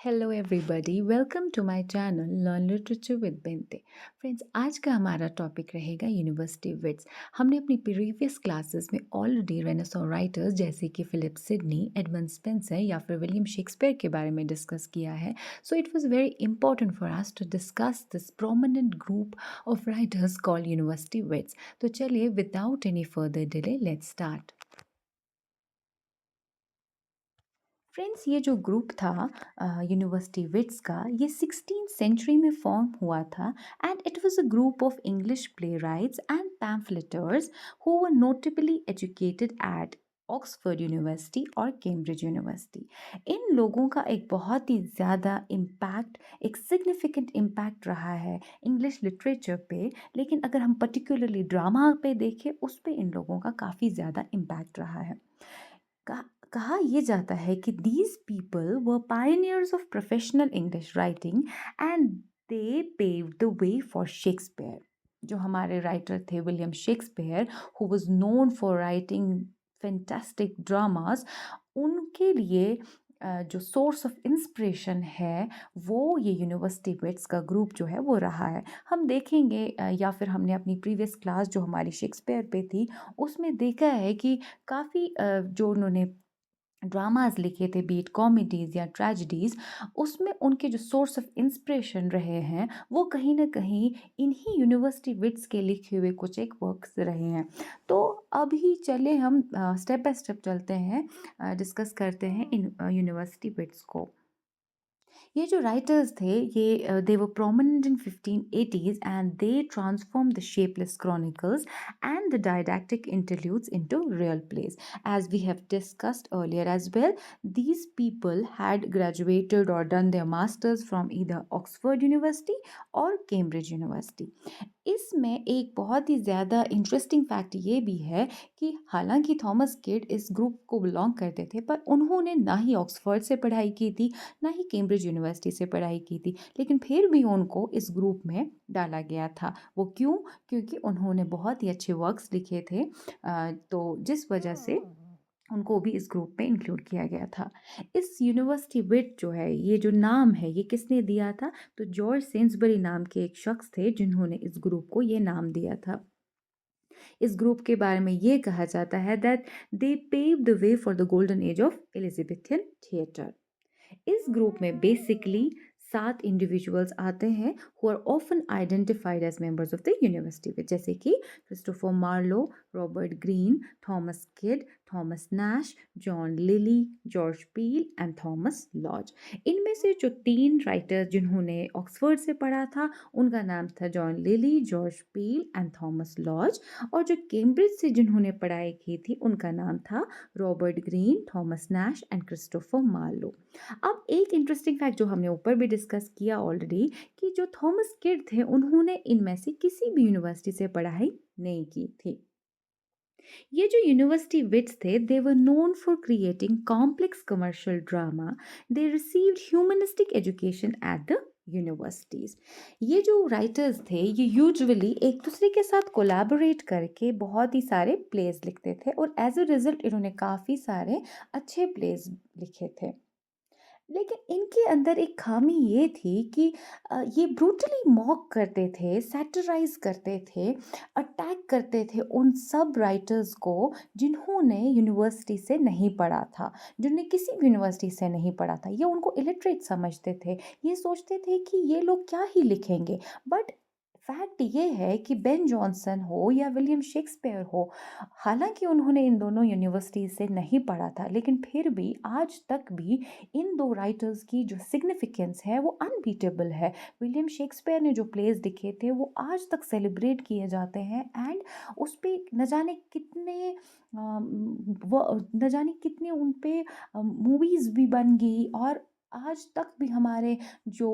Hello everybody, welcome to my channel learn literature with Binte. Friends, आज का हमारा topic रहेगा यूनिवर्सिटी विट्स। हमने अपनी प्रीवियस क्लासेस में ऑलरेडी रेनेसां राइटर्स जैसे कि फिलिप सिडनी, एडमंड स्पेंसर या फिर विलियम शेक्सपियर के बारे में डिस्कस किया है। So it was very important for us to discuss this prominent group of writers called university wits. तो चलिए, without any further delay, let's start. Friends, ये जो ग्रुप था यूनिवर्सिटी विट्स का, ये 16th सेंचुरी में फॉर्म हुआ था and it was a group of English playwrights and pamphleteers who were notably educated at Oxford University और Cambridge University. इन लोगों का एक बहुत ही ज़्यादा इम्पैक्ट, एक सिग्निफिकेंट इम्पैक्ट रहा है इंग्लिश लिटरेचर पे। लेकिन अगर हम पर्टिकुलरली ड्रामा पे देखें, उस पे इन लोगों का काफ़ी ज़्यादा इम्पैक्ट रहा है। कहा कहा ये जाता है कि these people were pioneers of professional English writing and they paved the way for Shakespeare. जो हमारे राइटर थे William Shakespeare, who was known for writing fantastic dramas, उनके लिए जो सोर्स ऑफ इंस्पिरेशन है वो ये यूनिवर्सिटी विट्स का ग्रुप जो है वो रहा है। हम देखेंगे या फिर हमने अपनी प्रीवियस क्लास जो हमारी शेक्सपियर पे थी उसमें देखा है कि काफ़ी जो उन्होंने ड्रामास लिखे थे, बीट कॉमेडीज़ या ट्रेजेडीज़, उसमें उनके जो सोर्स ऑफ इंस्पिरेशन रहे हैं वो कहीं ना कहीं इन्हीं यूनिवर्सिटी विट्स के लिखे हुए कुछ एक वर्क्स रहे हैं। तो अभी चले हम स्टेप बाय स्टेप चलते हैं, डिस्कस करते हैं इन यूनिवर्सिटी विट्स को। ये जो राइटर्स थे, ये they were prominent in 1580s and they transform the shapeless chronicles and the didactic interludes into real plays. As we have discussed earlier as well, these people had graduated or done their masters from either Oxford University or Cambridge University. इसमें एक बहुत ही ज़्यादा interesting fact ये भी है कि हालांकि Thomas kid इस ग्रुप को बिलोंग करते थे, पर उन्होंने ना ही ऑक्सफोर्ड से पढ़ाई की थी, ना ही कैम्ब्रिज यूनिवर्सिटी से पढ़ाई की थी, लेकिन फिर भी उनको इस ग्रुप में डाला गया था। वो क्यों? क्योंकि उन्होंने बहुत ही अच्छे वर्क्स लिखे थे, तो जिस वजह से उनको भी इस ग्रुप में इंक्लूड किया गया था। इस यूनिवर्सिटी विट जो है, ये जो नाम है, ये किसने दिया था? तो जॉर्ज सेन्सबरी नाम के एक शख्स थे जिन्होंने इस ग्रुप को ये नाम दिया था। इस ग्रुप के बारे में ये कहा जाता है that they pave the way for the golden age of Elizabethan theatre. इस ग्रुप में बेसिकली 7 इंडिविजुअल्स आते हैं who are often identified as members of the university wits, जैसे कि Christopher Marlowe, Robert Greene, Thomas Kyd, Thomas Nashe, John Lyly, George Peele and Thomas Lodge. इनमें से जो 3 राइटर्स जिन्होंने ऑक्सफोर्ड से पढ़ा था, उनका नाम था John Lyly, George Peele and Thomas laws. और जो कैम्ब्रिज से जिन्होंने पढ़ाई की थी, उनका नाम था Robert Greene, Thomas Nashe and Christopher Marlowe. अब एक इंटरेस्टिंग फैक्ट जो हमने ऊपर भी डिस्कस किया ऑलरेडी, कि जो थॉमस किड थे, उन्होंने इनमें से किसी भी यूनिवर्सिटी से पढ़ाई नहीं की थी। ये जो यूनिवर्सिटी विट्स थे, they were known for creating complex commercial drama. They received humanistic education at the universities. ये जो राइटर्स थे, ये यूजुअली एक दूसरे के साथ कोलैबोरेट करके बहुत ही सारे प्लेस लिखते थे और एज अ रिजल्ट इन्होंने काफ़ी सारे अच्छे प्लेस लिखे थे। लेकिन इनके अंदर एक खामी ये थी कि ये ब्रूटली मॉक करते थे, सैटिराइज़ करते थे, अटैक करते थे उन सब राइटर्स को जिन्होंने यूनिवर्सिटी से नहीं पढ़ा था, जिन्होंने किसी भी यूनिवर्सिटी से नहीं पढ़ा था। ये उनको इलिटरेट समझते थे, ये सोचते थे कि ये लोग क्या ही लिखेंगे। बट फैक्ट ये है कि बेन जॉनसन हो या विलियम शेक्सपियर हो, हालांकि उन्होंने इन दोनों यूनिवर्सिटीज़ से नहीं पढ़ा था, लेकिन फिर भी आज तक भी इन 2 राइटर्स की जो सिग्निफिकेंस है वो अनबीटेबल है। विलियम शेक्सपियर ने जो प्लेस लिखे थे वो आज तक सेलिब्रेट किए जाते हैं एंड उस पे न जाने कितने वो न जाने कितने उन पे मूवीज़ भी बन गई, और आज तक भी हमारे जो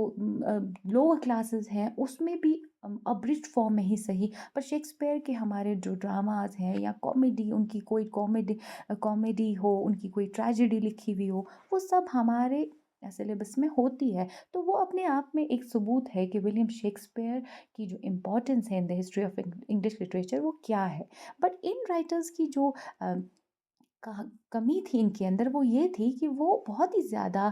लोअर क्लासेस हैं उसमें भी अब्रिज्ड फॉर्म में ही सही, पर शेक्सपियर के हमारे जो ड्रामाज हैं या कॉमेडी, उनकी कोई कॉमेडी हो, उनकी कोई ट्रेजेडी लिखी हुई हो, वो सब हमारे सिलेबस में होती है। तो वो अपने आप में एक सबूत है कि विलियम शेक्सपियर की जो इम्पोर्टेंस है in the history of English literature वो क्या है। बट इन राइटर्स की जो कहा कमी थी इनके अंदर वो ये थी कि वो बहुत ही ज़्यादा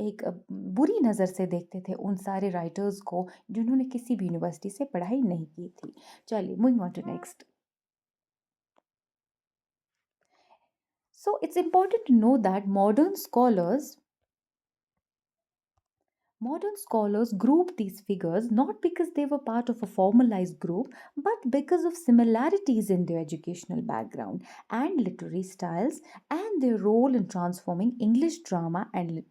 एक बुरी नज़र से देखते थे उन सारे राइटर्स को जिन्होंने किसी भी यूनिवर्सिटी से पढ़ाई नहीं की थी। चलिए moving on to next. So it's important to know that modern scholars group these figures not because they were part of a formalized group, but because of similarities in their educational background and literary styles and their role in transforming English drama and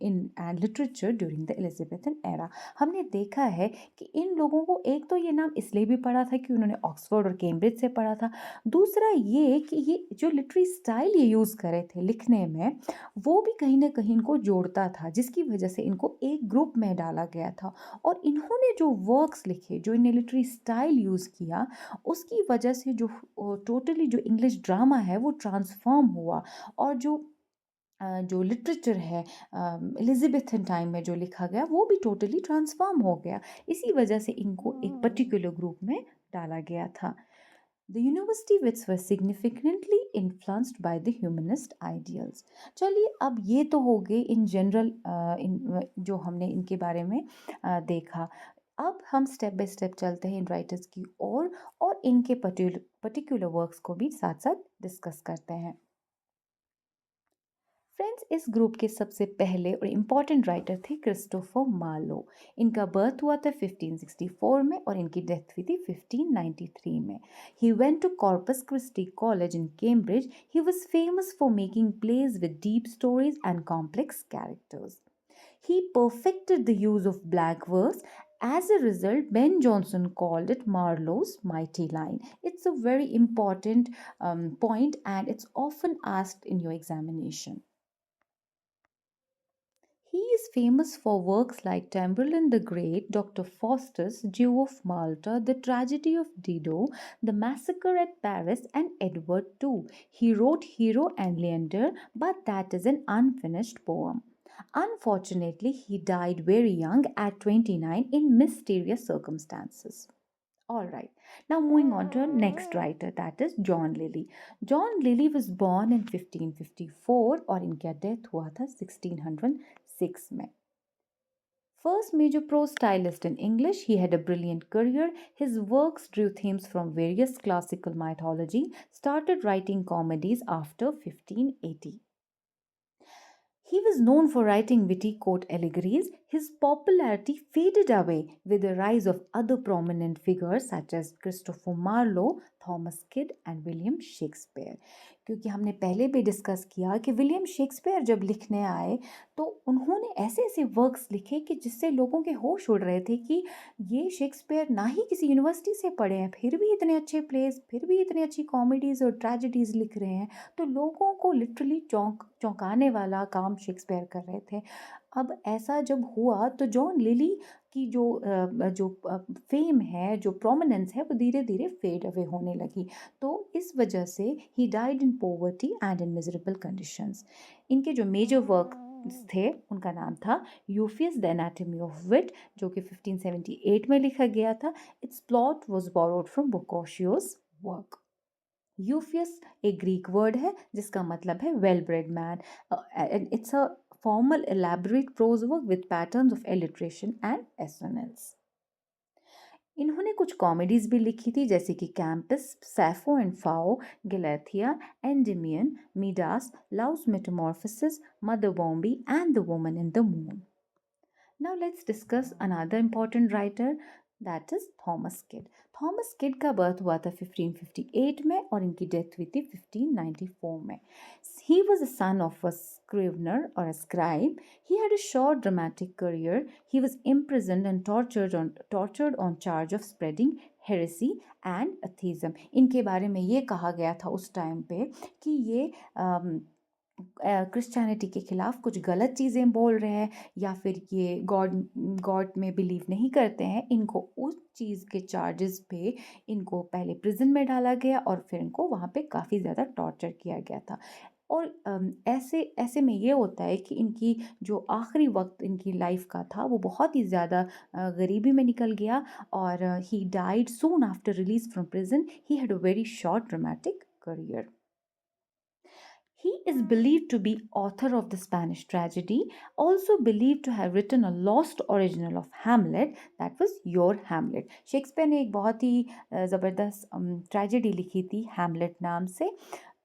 literature during the Elizabethan era. हमने देखा है कि इन लोगों को एक तो ये नाम इसलिए भी पढ़ा था कि उन्होंने ऑक्सफोर्ड और कैम्ब्रिज से पढ़ा था। दूसरा ये कि ये जो लिटरेरी स्टाइल ये यूज़ करे थे लिखने में वो भी कहीं न कहीं इनको जोड़ता था, जिसकी वजह से इनको एक ग्रुप में डाला गया था और इन्होंने जो वर्क्स लिखे, जो इन्हें लिटरेरी स्टाइल यूज़ किया, उसकी वजह से जो टोटली जो इंग्लिश ड्रामा है वो ट्रांसफ़ॉर्म हुआ और जो लिटरेचर है एलिज़ाबेथन टाइम में जो लिखा गया, वो भी टोटली ट्रांसफ़ॉर्म हो गया। इसी वजह से इनको एक पर्टिकुलर ग्रुप में डाला गया था। The university wits were significantly influenced by the humanist ideals. चलिए अब ये तो हो गए इन जनरल जो हमने इनके बारे में देखा। अब हम स्टेप बाय स्टेप चलते हैं इन राइटर्स की ओर और इनके पर्टिकुलर वर्क्स को भी साथ साथ डिस्कस करते हैं। फ्रेंड्स इस ग्रुप के सबसे पहले और इम्पॉर्टेंट राइटर थे क्रिस्टोफर मार्लो। इनका बर्थ हुआ था 1564 में और इनकी डेथ हुई थी 1593 में। He went to Corpus Christi college in Cambridge. He was famous for making plays with deep stories and complex characters. He perfected the use of blank verse. As a result, Ben Jonson called it Marlowe's mighty line. It's a very important point and it's often asked in your examination. He is famous for works like Tamburlaine the Great, Dr. Faustus, Jew of Malta, The Tragedy of Dido, The Massacre at Paris, and Edward II. He wrote Hero and Leander, but that is an unfinished poem. Unfortunately, he died very young at 29 in mysterious circumstances. All right. Now moving on to our next writer that is John Lilly. John Lilly was born in 1554 और इनका death हुआ था 1606 में. First major prose stylist in English, he had a brilliant career. His works drew themes from various classical mythology, started writing comedies after 1580. He was known for writing witty court allegories. His popularity faded away with the rise of other prominent figures such as Christopher Marlowe, Thomas kid and William Shakespeare. क्योंकि हमने पहले भी discuss किया कि William Shakespeare जब लिखने आए तो उन्होंने ऐसे ऐसे वर्क्स लिखे कि जिससे लोगों के होश उड़ रहे थे कि ये शेक्सपियर ना ही किसी यूनिवर्सिटी से पढ़े हैं फिर भी इतने अच्छे प्लेस फिर भी इतनी अच्छी कॉमेडीज़ और ट्रेजेडीज़ लिख रहे हैं। तो लोगों को लिटरली चौंकाने वाला काम शेक्सपियर कर रहे थे। अब ऐसा जब हुआ तो जॉन लिली की जो फेम है जो प्रोमिनेंस है वो धीरे धीरे फेड अवे होने लगी। तो इस वजह से ही died in poverty and in miserable conditions. इनके जो मेजर वर्क थे उनका नाम था Euphues the anatomy of wit जो कि 1578 में लिखा गया था। Its plot was borrowed from Boccaccio's work. Euphues एक ग्रीक वर्ड है जिसका मतलब है well bred man and it's a formal elaborate prose work with patterns of alliteration and assonance. इन्होंने कुछ कॉमेडीज भी लिखी थी जैसे कि Campaspe, Sappho and Phao, Gallathea, Endymion, Midas, Love's Metamorphosis, Mother Bombie and The Woman in the Moon. Now let's discuss another important writer that is Thomas Kidd. Thomas kid का birth हुआ था 1558 में और इनकी डेथ हुई थी 1594 में. He was a son of a scrivener or a scribe. He had a short dramatic career. He was imprisoned and tortured on charge of spreading heresy and atheism. इनके बारे में ये कहा गया था उस टाइम पे कि ये क्रिश्चियनिटी के खिलाफ कुछ गलत चीज़ें बोल रहे हैं या फिर ये गॉड गॉड में बिलीव नहीं करते हैं। इनको उस चीज़ के चार्जेस पे इनको पहले प्रिजन में डाला गया और फिर इनको वहाँ पे काफ़ी ज़्यादा टॉर्चर किया गया था। और ऐसे ऐसे में ये होता है कि इनकी जो आखिरी वक्त इनकी लाइफ का था वो बहुत ही ज़्यादा गरीबी में निकल गया और he died soon after release from prison. He had a very short dramatic career. He is believed to be author of the Spanish tragedy, also believed to have written a lost original of Hamlet, that was Your Hamlet. Shakespeare ने एक बहुत ही ज़बरदस्त tragedy लिखी थी Hamlet नाम से।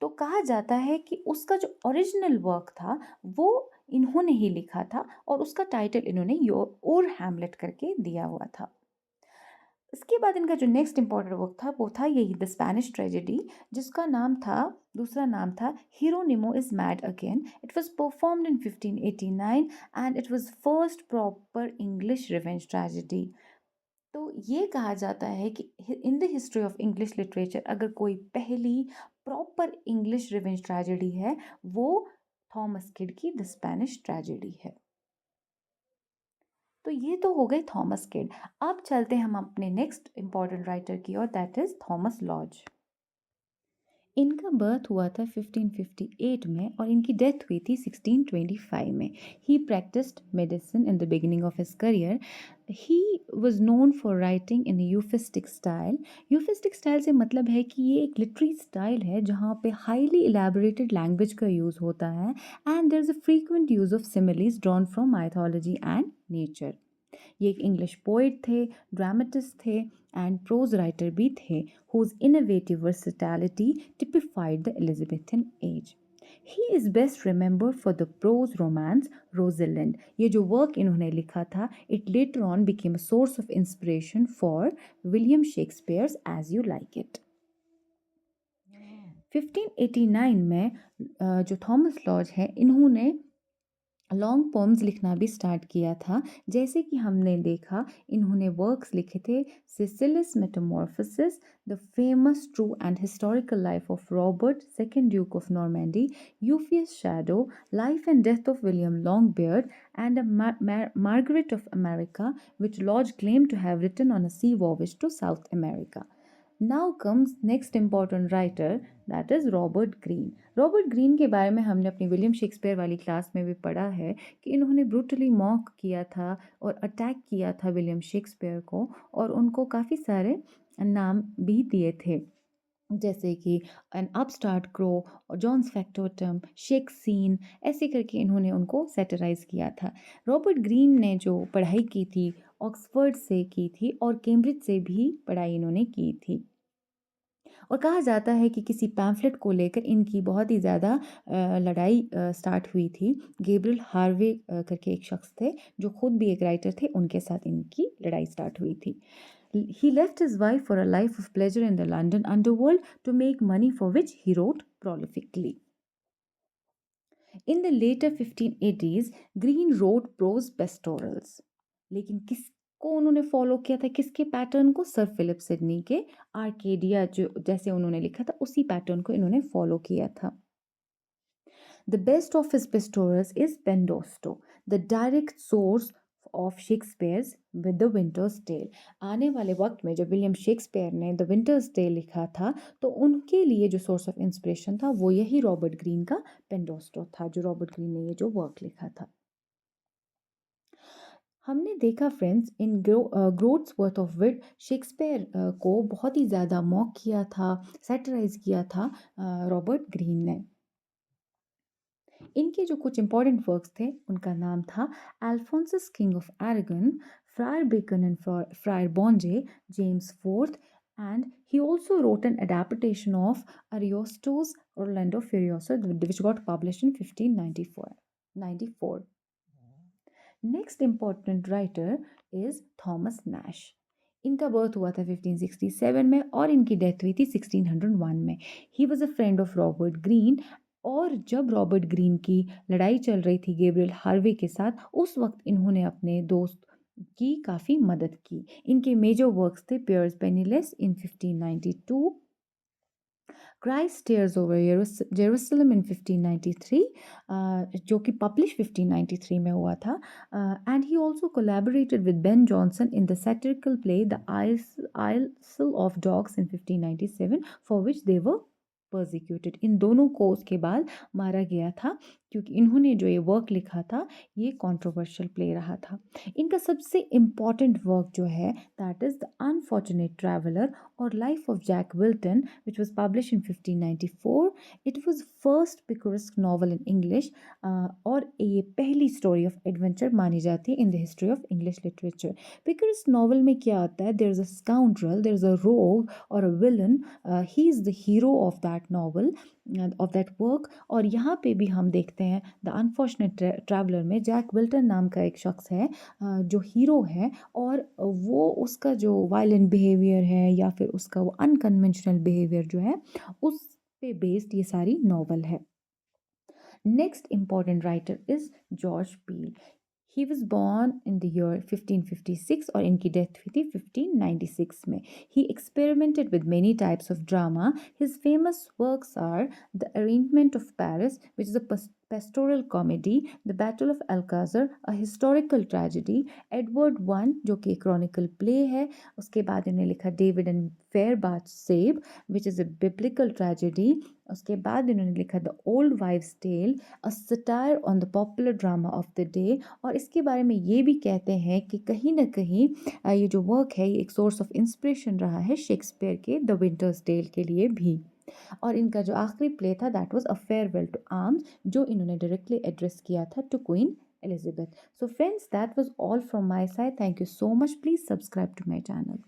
तो कहा जाता है कि उसका जो ओरिजिनल वर्क था वो इन्होंने ही लिखा था और उसका टाइटल इन्होंने योर और हैमलेट करके दिया हुआ था। इसके बाद इनका जो नेक्स्ट इम्पॉर्टेंट वर्क था वो था यही द स्पैनिश ट्रेजेडी, जिसका नाम था दूसरा नाम था Hieronimo is mad again. It was performed in 1589 and it was first proper English revenge tragedy. तो ये कहा जाता है कि in the history of English literature अगर कोई पहली प्रॉपर इंग्लिश रिवेंज ट्रेजेडी है वो थॉमस किड की द स्पैनिश ट्रेजेडी है। तो ये तो हो गए थॉमस किड। अब चलते हैं हम अपने नेक्स्ट इम्पॉर्टेंट राइटर की ओर, दैट इज थॉमस लॉज। इनका बर्थ हुआ था 1558 में और इनकी डेथ हुई थी 1625 में। He practised medicine in the beginning of his career. He was known for writing in euphuistic style. Euphuistic style से मतलब है कि ये एक लिटरी स्टाइल है जहाँ पे हाईली इलेबोरेटेड लैंग्वेज का यूज़ होता है and there is a frequent use of similes drawn from mythology and nature. ये एक इंग्लिश पोइट थे, ड्रामेटिस्ट थे एंड प्रोज राइटर भी थे whose innovative versatility typified the Elizabethan age. He is best remembered for the prose romance Rosalind. ये जो work इन्होंने लिखा था it later on became a source of inspiration for William Shakespeare's As You Like It. 1589 में जो Thomas Lodge है इन्होंने long poems लिखना भी स्टार्ट किया था। जैसे कि हमने देखा इन्होंने वर्क्स लिखे थे Scilla's metamorphosis, the famous true and historical life of Robert second duke of Normandy, Euphues shadow, life and death of William Longbeard and Margaret of America which Lodge claim to have written on a sea voyage to south America. Now comes next important writer, that is Robert Greene. Robert Greene के बारे में हमने अपनी William Shakespeare वाली class में भी पढ़ा है कि इन्होंने ब्रूटली मॉक किया था और अटैक किया था विलियम शेक्सपियर को और उनको काफ़ी सारे नाम भी दिए थे जैसे कि एन अपस्टार्ट क्रो और जॉन्स फैक्टोटम, शेक सीन, ऐसे करके इन्होंने उनको सेटराइज किया था। रॉबर्ट ग्रीन ने जो पढ़ाई की थी ऑक्सफोर्ड से की थी और कैम्ब्रिज से भी पढ़ाई इन्होंने की थी और कहा जाता है कि किसी पैम्फलेट को लेकर इनकी बहुत ही ज़्यादा लड़ाई स्टार्ट हुई थी। गैब्रियल हार्वे करके एक शख्स थे जो खुद भी एक राइटर थे, उनके साथ इनकी लड़ाई स्टार्ट हुई थी। He left his wife for a life of pleasure in the London underworld to make money for which he wrote prolifically. In the later 1580s, Green wrote prose pastorals. लेकिन किसको उन्होंने फॉलो किया था, किसके pattern को? Sir Philip Sidney के Arcadia जो जैसे उन्होंने लिखा था उसी पैटर्न को इन्होंने फॉलो किया था। The best of his pastorals is Pendosto, the direct source of Shakespeare's with the Winter's Tale. आने वाले वक्त में जब विलियम शेक्सपियर ने द विंटर्स टेल लिखा था तो उनके लिए जो सोर्स ऑफ इंस्पिरेशन था वो यही रॉबर्ट ग्रीन का पेंडोस्टो था, जो रॉबर्ट ग्रीन ने ये जो वर्क लिखा था। हमने देखा friends in groats worth of wit Shakespeare को बहुत ही ज़्यादा मॉक किया था, सेटराइज किया था रॉबर्ट ग्रीन ने। इनके जो कुछ इंपॉर्टेंट वर्क्स थे उनका नाम था Alphonsus king of Aragon, friar Bacon and friar Bungay, James fourth and he also wrote an adaptation of Ariosto's Orlando Furioso which got published in 1594. Next important writer is Thomas Nash. इनका birth हुआ था 1567 में और इनकी death हुई थी 1601 में। He was a friend of Robert Greene और जब रॉबर्ट ग्रीन की लड़ाई चल रही थी गैब्रियल हार्वे के साथ उस वक्त इन्होंने अपने दोस्त की काफ़ी मदद की। इनके मेजर वर्क्स थे Pierce Penniless in 1592, Christ's tears over Jerusalem in 1593 जो कि पब्लिश 1593 में हुआ था and he also collaborated with Ben Jonson in the satirical play the isle of dogs in 1597 for which they were persecuted. इन दोनों को उसके बाद मारा गया था क्योंकि इन्होंने जो ये वर्क लिखा था ये कंट्रोवर्शियल प्ले रहा था। इनका सबसे इम्पॉर्टेंट वर्क जो है that is the unfortunate traveller और life of Jack Wilton which was publish in 1594। It was first picaresque novel in English और ये पहली स्टोरी ऑफ एडवेंचर मानी जाती है in the history of English literature. Picaresque novel में क्या आता है, there is a scoundrel, there is a rogue और a villain, he is the hero of that novel, of that work. और यहाँ पे भी हम देखते हैं द अनफॉर्चुनेट ट्रैवलर में जैक विल्टन नाम का एक शख्स है जो हीरो है, और वो उसका जो वायलेंट बिहेवियर है या फिर उसका वो अनकन्वेंशनल बिहेवियर जो है उस पे बेस्ड ये सारी नॉवल है। Next important writer is George Peele. He was born in the year 1556 और इनकी डेथ हुई थी 1596 में। He experimented with many types of drama. His famous works are The Arraignment of Paris, which is a pastoral comedy, The Battle of Alcazar, a historical tragedy, Edward I, जो कि Chronicle play है। उसके बाद इन्होंने लिखा David and fair Bethsabe, which is a biblical tragedy. उसके बाद इन्होंने लिखा the old wives tale, a satire on the popular drama of the day. और इसके बारे में ये भी कहते हैं कि कहीं ना कहीं ये जो वर्क है ये एक सोर्स ऑफ इंस्पिरेशन रहा है शेक्सपियर के द विंटर्स टेल के लिए भी। और इनका जो आखिरी प्ले था that was a farewell to arms, जो इन्होंने डायरेक्टली एड्रेस किया था to queen Elizabeth. So friends, that was all from my side. Thank you so much. Please subscribe to my channel.